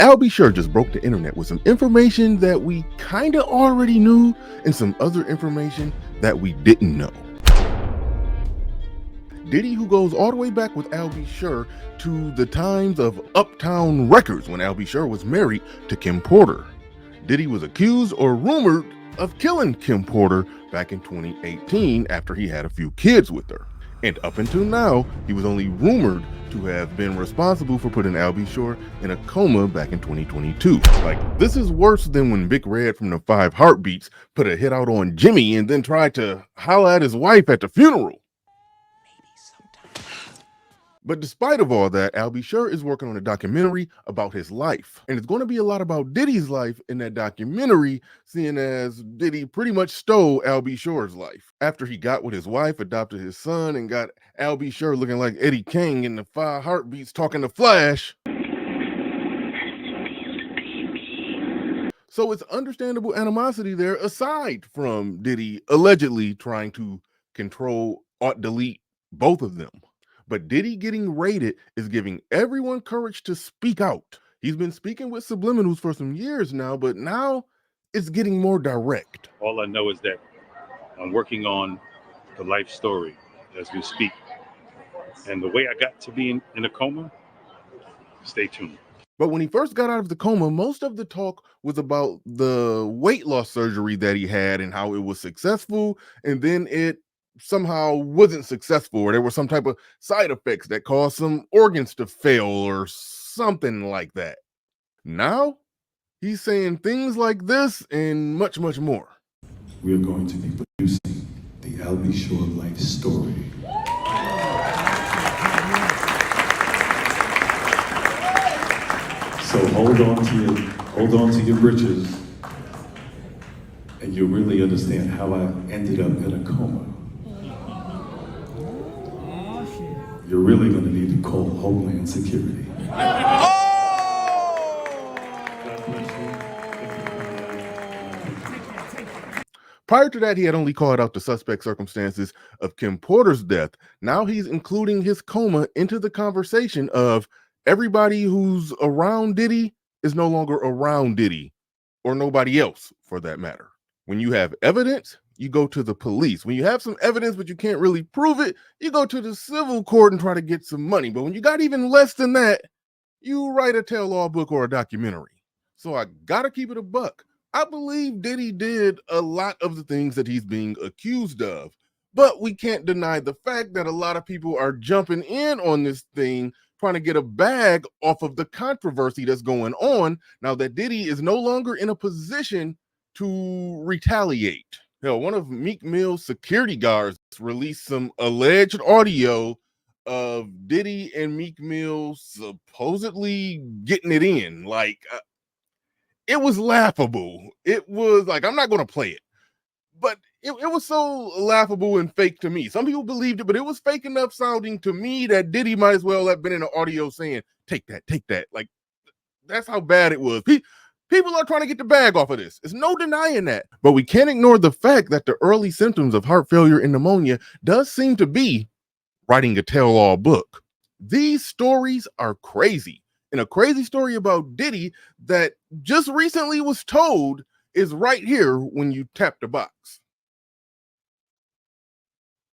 Al B. Sure just broke the internet with some information that we kinda already knew and some other information that we didn't know. Diddy, who goes all the way back with Al B. Sure to the times of Uptown Records when Al B. Sure was married to Kim Porter. Diddy was accused or rumored of killing Kim Porter back in 2018 after he had a few kids with her. And up until now, he was only rumored to have been responsible for putting Al B. Sure in a coma back in 2022. Like, this is worse than when Big Red from the Five Heartbeats put a hit out on Jimmy and then tried to holler at his wife at the funeral. But despite of all that, Al B. Sure is working on a documentary about his life. And it's going to be a lot about Diddy's life in that documentary, seeing as Diddy pretty much stole Al B. Sure's life. After he got with his wife, adopted his son, and got Al B. Sure looking like Eddie King in the Five Heartbeats talking to Flash. So it's understandable animosity there, aside from Diddy allegedly trying to control, delete both of them. But Diddy getting raided is giving everyone courage to speak out. He's been speaking with subliminals for some years now, but now it's getting more direct. All I know is that I'm working on the life story as we speak. And the way I got to being in a coma, stay tuned. But when he first got out of the coma, most of the talk was about the weight loss surgery that he had and how it was successful, and then it somehow wasn't successful, or there were some type of side effects that caused some organs to fail or something like that. Now he's saying things like this and much, much more. We are going to be producing the Al B. Sure life story. So hold on to your britches, and you'll really understand how I ended up in a coma. You're really going to need to call Homeland Security. Prior to that, he had only called out the suspect circumstances of Kim Porter's death. Now he's including his coma into the conversation of everybody who's around Diddy is no longer around Diddy, or nobody else for that matter. When you have evidence, you go to the police. When you have some evidence, but you can't really prove it, you go to the civil court and try to get some money. But when you got even less than that, you write a tell-all book or a documentary. So I gotta keep it a buck. I believe Diddy did a lot of the things that he's being accused of, but we can't deny the fact that a lot of people are jumping in on this thing, trying to get a bag off of the controversy that's going on now that Diddy is no longer in a position to retaliate. Hell, one of Meek Mill's security guards released some alleged audio of Diddy and Meek Mill supposedly getting it in. Like, it was laughable. It was like, I'm not going to play it, but it was so laughable and fake to me. Some people believed it, but it was fake enough sounding to me that Diddy might as well have been in the audio saying, take that, take that. Like, that's how bad it was. People are trying to get the bag off of this. There's no denying that. But we can't ignore the fact that the early symptoms of heart failure and pneumonia does seem to be writing a tell-all book. These stories are crazy. And a crazy story about Diddy that just recently was told is right here when you tap the box.